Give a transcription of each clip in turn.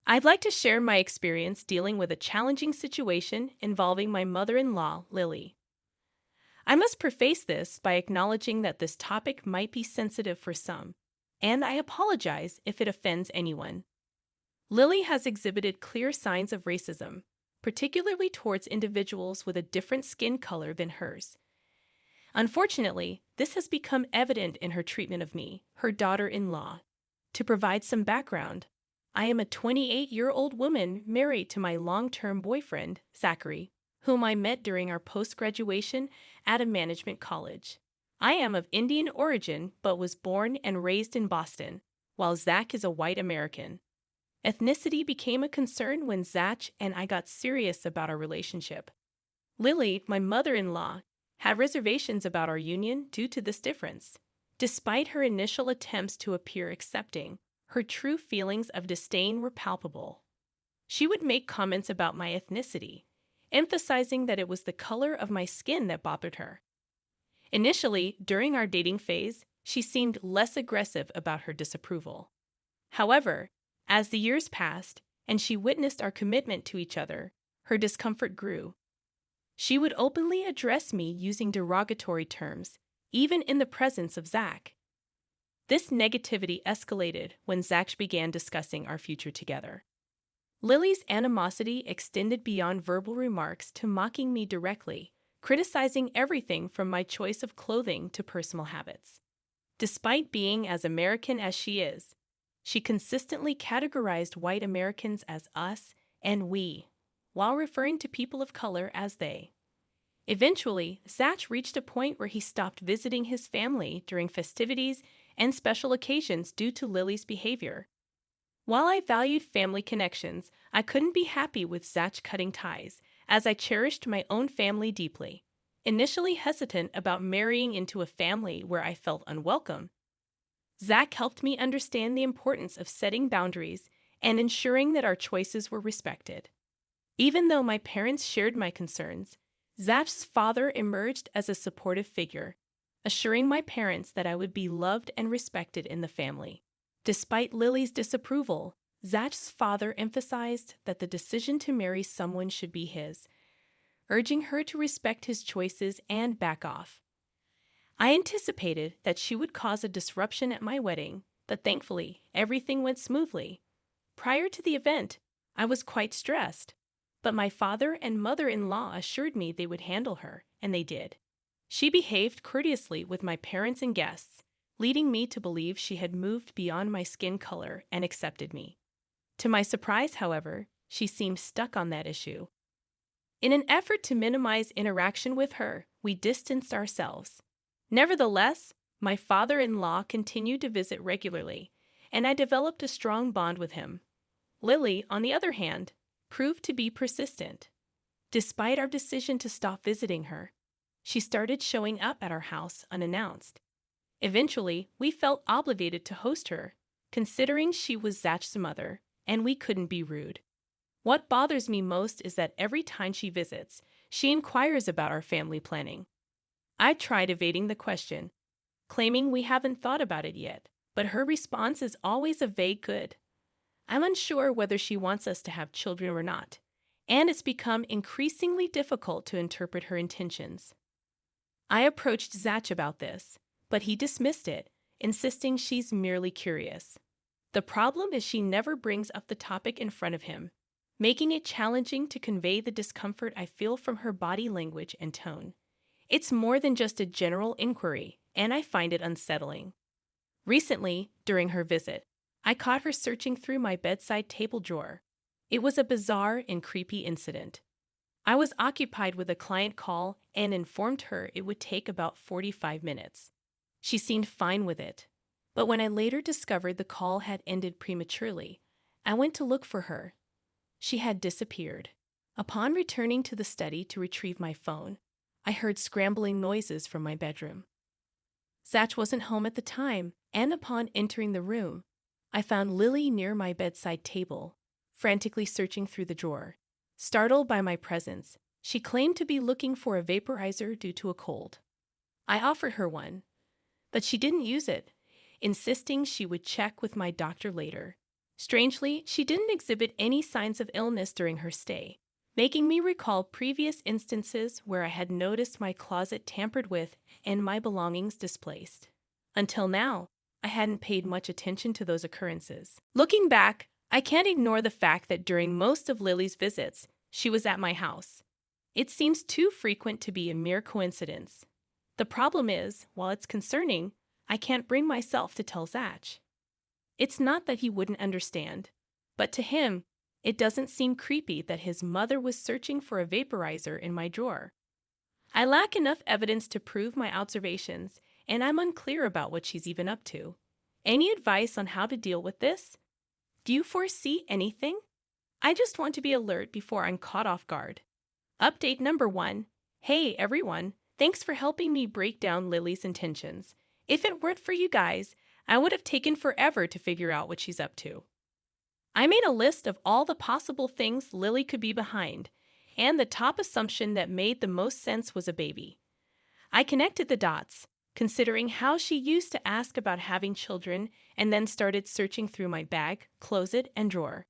I'd like to share my experience dealing with a challenging situation involving my mother in law, Lily. I must preface this by acknowledging that this topic might be sensitive for some, and I apologize if it offends anyone. Lily has exhibited clear signs of racism, particularly towards individuals with a different skin color than hers. Unfortunately, this has become evident in her treatment of me, her daughter in law. To provide some background, I am a 28-year-old woman married to my long term boyfriend, Zachary, whom I met during our post graduation at a management college. I am of Indian origin but was born and raised in Boston, while Zach is a white American. Ethnicity became a concern when Zach and I got serious about our relationship. Lily, my mother in law, had reservations about our union due to this difference. Despite her initial attempts to appear accepting, her true feelings of disdain were palpable. She would make comments about my ethnicity, emphasizing that it was the color of my skin that bothered her. Initially, during our dating phase, she seemed less aggressive about her disapproval. However, as the years passed and she witnessed our commitment to each other, her discomfort grew. She would openly address me using derogatory terms, even in the presence of Zach. This negativity escalated when Zach began discussing our future together. Lily's animosity extended beyond verbal remarks to mocking me directly, criticizing everything from my choice of clothing to personal habits. Despite being as American as she is, she consistently categorized white Americans as us and we, while referring to people of color as they. Eventually, Zach reached a point where he stopped visiting his family during festivities and special occasions due to Lily's behavior. While I valued family connections, I couldn't be happy with Zach cutting ties, as I cherished my own family deeply. Initially hesitant about marrying into a family where I felt unwelcome, Zach helped me understand the importance of setting boundaries and ensuring that our choices were respected. Even though my parents shared my concerns, Zach's father emerged as a supportive figure, assuring my parents that I would be loved and respected in the family. Despite Lily's disapproval, Zach's father emphasized that the decision to marry someone should be his, urging her to respect his choices and back off. I anticipated that she would cause a disruption at my wedding, but thankfully, everything went smoothly. Prior to the event, I was quite stressed, but my father and mother-in-law assured me they would handle her, and they did. She behaved courteously with my parents and guests, leading me to believe she had moved beyond my skin color and accepted me. To my surprise, however, she seemed stuck on that issue. In an effort to minimize interaction with her, we distanced ourselves. Nevertheless, my father-in-law continued to visit regularly, and I developed a strong bond with him. Lily, on the other hand, proved to be persistent. Despite our decision to stop visiting her, she started showing up at our house unannounced. Eventually, we felt obligated to host her, considering she was Zach's mother, and we couldn't be rude. What bothers me most is that every time she visits, she inquires about our family planning. I tried evading the question, claiming we haven't thought about it yet, but her response is always a vague good. I'm unsure whether she wants us to have children or not, and it's become increasingly difficult to interpret her intentions. I approached Zach about this, but he dismissed it, insisting she's merely curious. The problem is she never brings up the topic in front of him, making it challenging to convey the discomfort I feel from her body language and tone. It's more than just a general inquiry, and I find it unsettling. Recently, during her visit, I caught her searching through my bedside table drawer. It was a bizarre and creepy incident. I was occupied with a client call and informed her it would take about 45 minutes. She seemed fine with it, but when I later discovered the call had ended prematurely, I went to look for her. She had disappeared. Upon returning to the study to retrieve my phone, I heard scrambling noises from my bedroom. Zach wasn't home at the time, and upon entering the room, I found Lily near my bedside table, frantically searching through the drawer. Startled by my presence, she claimed to be looking for a vaporizer due to a cold. I offered her one, but she didn't use it, insisting she would check with my doctor later. Strangely, she didn't exhibit any signs of illness during her stay, making me recall previous instances where I had noticed my closet tampered with and my belongings displaced. Until now, I hadn't paid much attention to those occurrences. Looking back, I can't ignore the fact that during most of Lily's visits, she was at my house. It seems too frequent to be a mere coincidence. The problem is, while it's concerning, I can't bring myself to tell Zach. It's not that he wouldn't understand, but to him, it doesn't seem creepy that his mother was searching for a vaporizer in my drawer. I lack enough evidence to prove my observations, and I'm unclear about what she's even up to. Any advice on how to deal with this? Do you foresee anything? I just want to be alert before I'm caught off guard. Update number 1. Hey everyone, thanks for helping me break down Lily's intentions. If it weren't for you guys, I would have taken forever to figure out what she's up to. I made a list of all the possible things Lily could be behind, and the top assumption that made the most sense was a baby. I connected the dots, considering how she used to ask about having children and then started searching through my bag, closet, and drawer.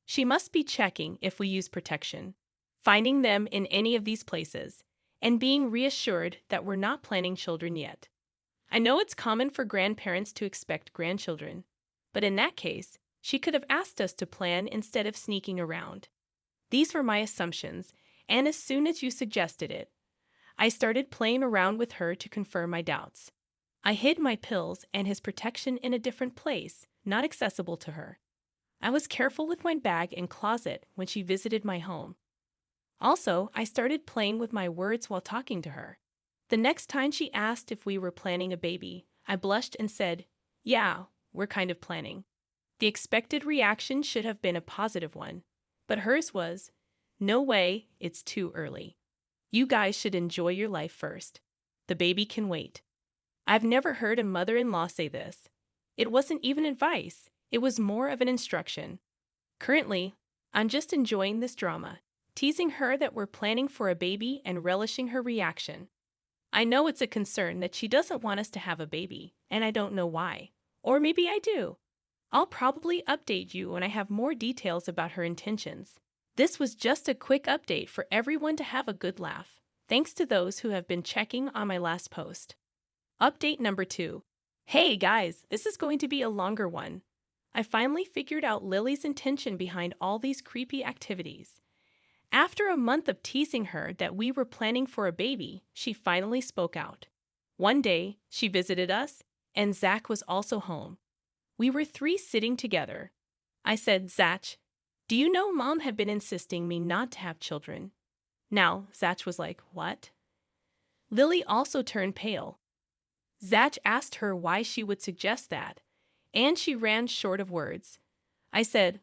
She must be checking if we use protection, finding them in any of these places, and being reassured that we're not planning children yet. I know it's common for grandparents to expect grandchildren, but in that case, she could have asked us to plan instead of sneaking around. These were my assumptions, and as soon as you suggested it, I started playing around with her to confirm my doubts. I hid my pills and his protection in a different place, not accessible to her. I was careful with my bag and closet when she visited my home. Also, I started playing with my words while talking to her. The next time she asked if we were planning a baby, I blushed and said, "Yeah, we're kind of planning." The expected reaction should have been a positive one, but hers was, "No way, it's too early. You guys should enjoy your life first. The baby can wait." I've never heard a mother-in-law say this. It wasn't even advice, it was more of an instruction. Currently, I'm just enjoying this drama, teasing her that we're planning for a baby and relishing her reaction. I know it's a concern that she doesn't want us to have a baby, and I don't know why. Or maybe I do. I'll probably update you when I have more details about her intentions. This was just a quick update for everyone to have a good laugh. Thanks to those who have been checking on my last post. Update number 2. Hey guys, this is going to be a longer one. I finally figured out Lily's intention behind all these creepy activities. After a month of teasing her that we were planning for a baby, she finally spoke out. One day, she visited us, and Zach was also home. We were 3 sitting together. I said, "Zach, do you know Mom had been insisting me not to have children?" Now, Zach was like, "What?" Lily also turned pale. Zach asked her why she would suggest that, and she ran short of words. I said,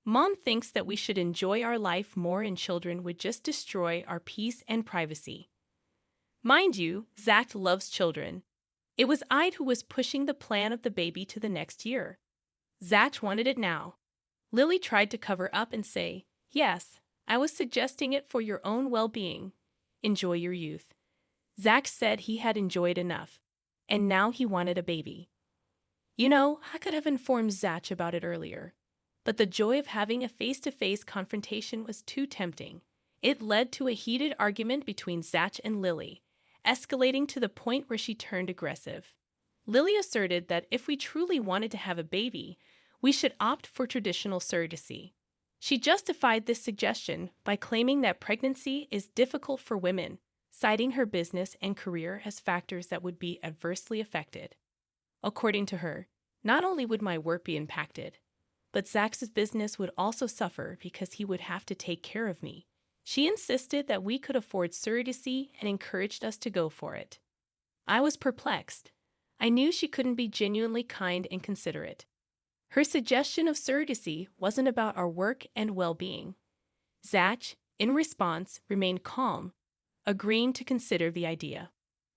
"Mom thinks that we should enjoy our life more and children would just destroy our peace and privacy." Mind you, Zach loves children. It was I who was pushing the plan of the baby to the next year. Zach wanted it now. Lily tried to cover up and say, "Yes, I was suggesting it for your own well-being. Enjoy your youth." Zach said he had enjoyed enough, and now he wanted a baby. You know, I could have informed Zach about it earlier, but the joy of having a face-to-face confrontation was too tempting. It led to a heated argument between Zach and Lily, escalating to the point where she turned aggressive. Lily asserted that if we truly wanted to have a baby, we should opt for traditional surrogacy. She justified this suggestion by claiming that pregnancy is difficult for women, citing her business and career as factors that would be adversely affected. According to her, not only would my work be impacted, but Zach's business would also suffer because he would have to take care of me. She insisted that we could afford surrogacy and encouraged us to go for it. I was perplexed. I knew she couldn't be genuinely kind and considerate. Her suggestion of surrogacy wasn't about our work and well-being. Zach, in response, remained calm, agreeing to consider the idea.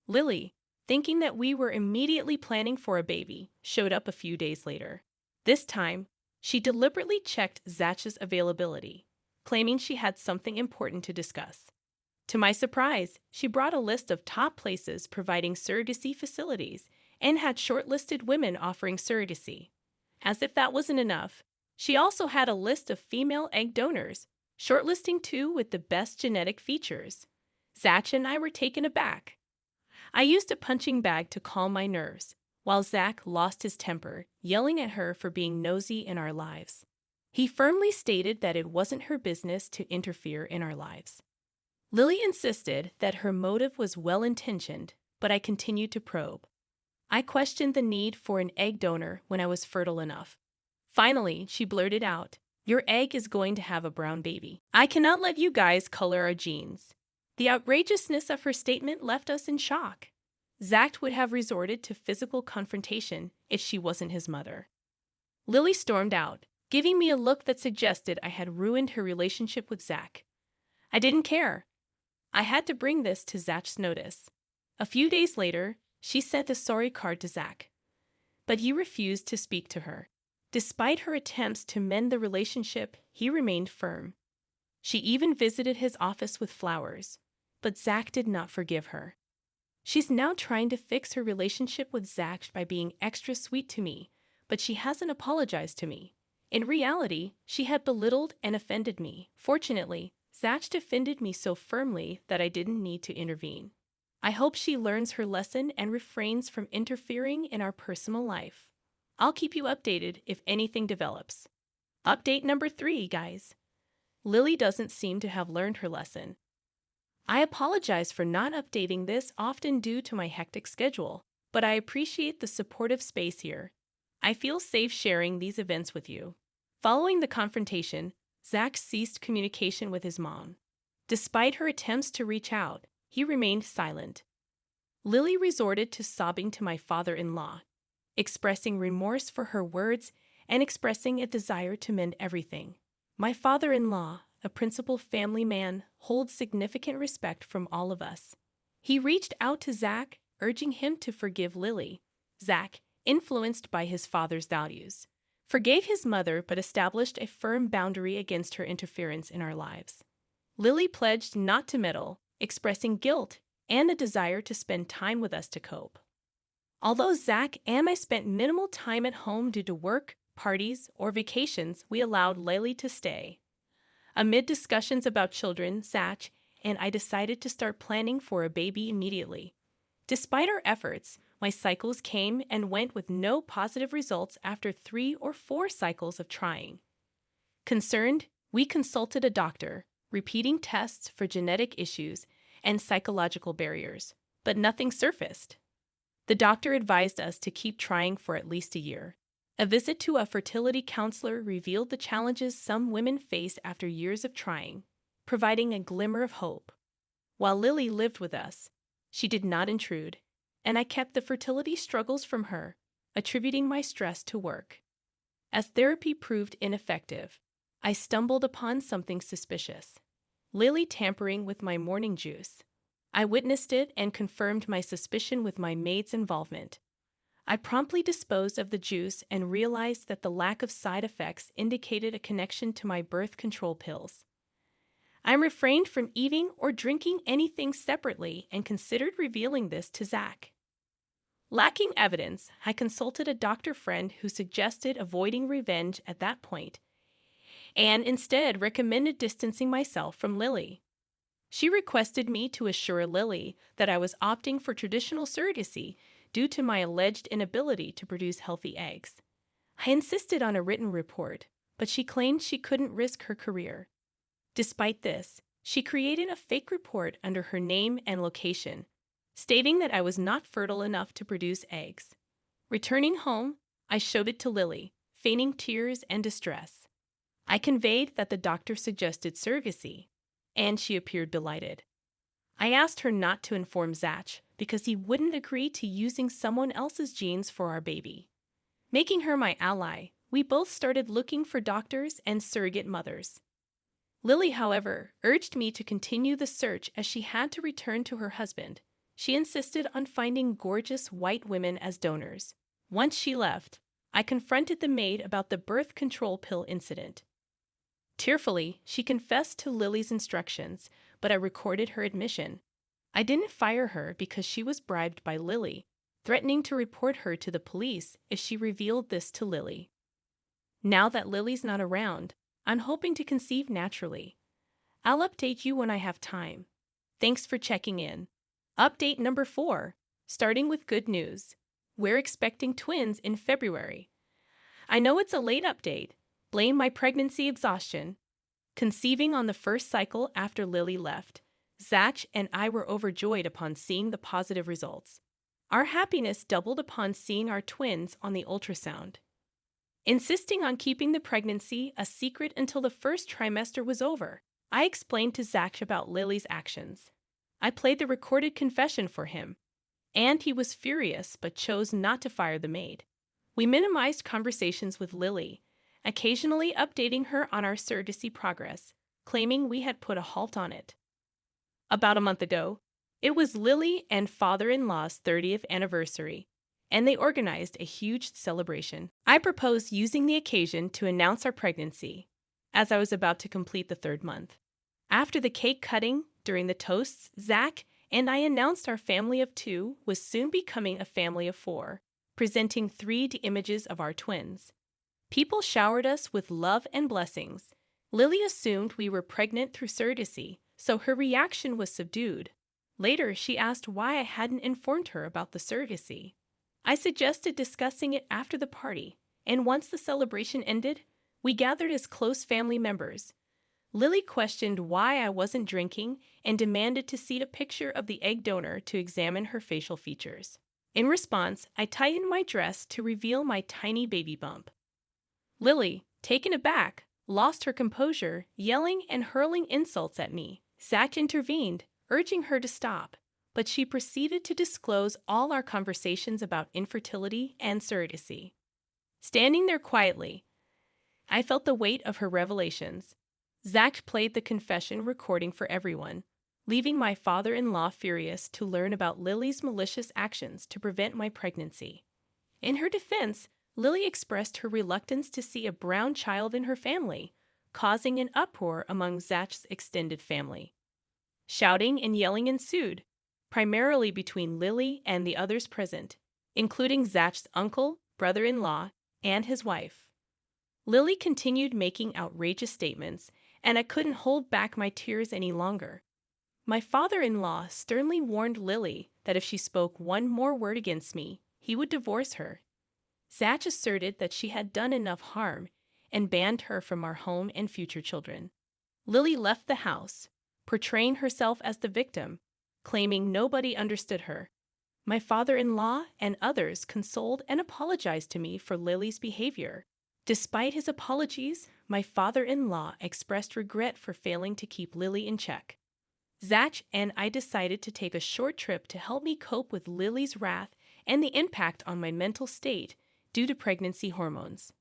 Lily, thinking that we were immediately planning for a baby, showed up a few days later. This time, she deliberately checked Zach's availability, claiming she had something important to discuss. To my surprise, she brought a list of top places providing surrogacy facilities and had shortlisted women offering surrogacy. As if that wasn't enough, She also had a list of female egg donors, shortlisting two with the best genetic features. Zach and I were taken aback. I used a punching bag to calm my nerves, while Zach lost his temper, yelling at her for being nosy in our lives. He firmly stated that it wasn't her business to interfere in our lives. Lily insisted that her motive was well-intentioned, but I continued to probe. I questioned the need for an egg donor when I was fertile enough. Finally, she blurted out, "Your egg is going to have a brown baby. I cannot let you guys color our genes." The outrageousness of her statement left us in shock. Zach would have resorted to physical confrontation if she wasn't his mother. Lily stormed out, giving me a look that suggested I had ruined her relationship with Zach. I didn't care. I had to bring this to Zach's notice. A few days later, she sent a sorry card to Zach, but he refused to speak to her. Despite her attempts to mend the relationship, he remained firm. She even visited his office with flowers, but Zach did not forgive her. She's now trying to fix her relationship with Zach by being extra sweet to me, but she hasn't apologized to me. In reality, she had belittled and offended me. Fortunately, Zach defended me so firmly that I didn't need to intervene. I hope she learns her lesson and refrains from interfering in our personal life. I'll keep you updated if anything develops. Update number 3, guys. Lily doesn't seem to have learned her lesson. I apologize for not updating this often due to my hectic schedule, but I appreciate the supportive space here. I feel safe sharing these events with you. Following the confrontation, Zach ceased communication with his mom. Despite her attempts to reach out, he remained silent. Lily resorted to sobbing to my father-in-law, expressing remorse for her words and expressing a desire to mend everything. My father-in-law, a principled family man, holds significant respect from all of us. He reached out to Zach, urging him to forgive Lily. Zach, influenced by his father's values, forgave his mother but established a firm boundary against her interference in our lives. Lily pledged not to meddle, expressing guilt and a desire to spend time with us to cope. Although Zach and I spent minimal time at home due to work, parties, or vacations, we allowed Lily to stay. Amid discussions about children, Zach and I decided to start planning for a baby immediately. Despite our efforts, my cycles came and went with no positive results after 3 or 4 cycles of trying. Concerned, we consulted a doctor, repeating tests for genetic issues and psychological barriers, but nothing surfaced. The doctor advised us to keep trying for at least a year. A visit to a fertility counselor revealed the challenges some women face after years of trying, providing a glimmer of hope. While Lily lived with us, she did not intrude, and I kept the fertility struggles from her, attributing my stress to work. As therapy proved ineffective, I stumbled upon something suspicious: Lily tampering with my morning juice. I witnessed it and confirmed my suspicion with my maid's involvement. I promptly disposed of the juice and realized that the lack of side effects indicated a connection to my birth control pills. I refrained from eating or drinking anything separately and considered revealing this to Zach. Lacking evidence, I consulted a doctor friend who suggested avoiding revenge at that point and instead recommended distancing myself from Lily. She requested me to assure Lily that I was opting for traditional surrogacy due to my alleged inability to produce healthy eggs. I insisted on a written report, but she claimed she couldn't risk her career. Despite this, she created a fake report under her name and location, stating that I was not fertile enough to produce eggs. Returning home, I showed it to Lily, feigning tears and distress. I conveyed that the doctor suggested surrogacy, and she appeared delighted. I asked her not to inform Zach because he wouldn't agree to using someone else's genes for our baby. Making her my ally, we both started looking for doctors and surrogate mothers. Lily, however, urged me to continue the search as she had to return to her husband. She insisted on finding gorgeous white women as donors. Once she left, I confronted the maid about the birth control pill incident. Tearfully, she confessed to Lily's instructions, but I recorded her admission. I didn't fire her because she was bribed by Lily, threatening to report her to the police if she revealed this to Lily. Now that Lily's not around, I'm hoping to conceive naturally. I'll update you when I have time. Thanks for checking in. Update number 4. Starting with good news. We're expecting twins in February. I know it's a late update. Blame my pregnancy exhaustion. Conceiving on the first cycle after Lily left, Zach and I were overjoyed upon seeing the positive results. Our happiness doubled upon seeing our twins on the ultrasound. Insisting on keeping the pregnancy a secret until the first trimester was over, I explained to Zach about Lily's actions. I played the recorded confession for him, and he was furious but chose not to fire the maid. We minimized conversations with Lily, occasionally updating her on our surrogacy progress, claiming we had put a halt on it. About a month ago, it was Lily and father-in-law's 30th anniversary, and they organized a huge celebration. I proposed using the occasion to announce our pregnancy, as I was about to complete the 3rd month. After the cake cutting, during the toasts, Zach and I announced our family of 2 was soon becoming a family of 4, presenting 3D images of our twins. People showered us with love and blessings. Lily assumed we were pregnant through surrogacy, so her reaction was subdued. Later, she asked why I hadn't informed her about the surrogacy. I suggested discussing it after the party, and once the celebration ended, we gathered as close family members. Lily questioned why I wasn't drinking and demanded to see a picture of the egg donor to examine her facial features. In response, I tightened my dress to reveal my tiny baby bump. Lily, taken aback, lost her composure, yelling and hurling insults at me. Zach intervened, urging her to stop, but she proceeded to disclose all our conversations about infertility and surrogacy. Standing there quietly, I felt the weight of her revelations. Zach played the confession recording for everyone, leaving my father-in-law furious to learn about Lily's malicious actions to prevent my pregnancy. In her defense, Lily expressed her reluctance to see a brown child in her family, causing an uproar among Zach's extended family. Shouting and yelling ensued, primarily between Lily and the others present, including Zach's uncle, brother-in-law, and his wife. Lily continued making outrageous statements, and I couldn't hold back my tears any longer. My father-in-law sternly warned Lily that if she spoke one more word against me, he would divorce her. Zach asserted that she had done enough harm and banned her from our home and future children. Lily left the house, portraying herself as the victim, claiming nobody understood her. My father-in-law and others consoled and apologized to me for Lily's behavior. Despite his apologies, my father-in-law expressed regret for failing to keep Lily in check. Zach and I decided to take a short trip to help me cope with Lily's wrath and the impact on my mental state due to pregnancy hormones.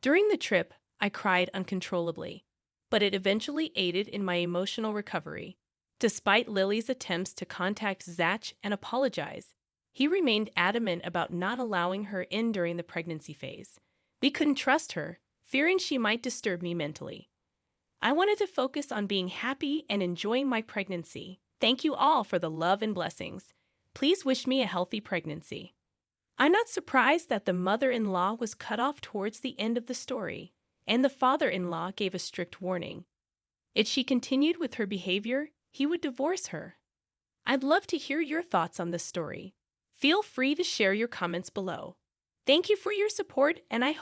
During the trip, I cried uncontrollably, but it eventually aided in my emotional recovery. Despite Lily's attempts to contact Zach and apologize, he remained adamant about not allowing her in during the pregnancy phase. We couldn't trust her, fearing she might disturb me mentally. I wanted to focus on being happy and enjoying my pregnancy. Thank you all for the love and blessings. Please wish me a healthy pregnancy. I'm not surprised that the mother-in-law was cut off towards the end of the story, and the father-in-law gave a strict warning. If she continued with her behavior, he would divorce her. I'd love to hear your thoughts on this story. Feel free to share your comments below. Thank you for your support, and I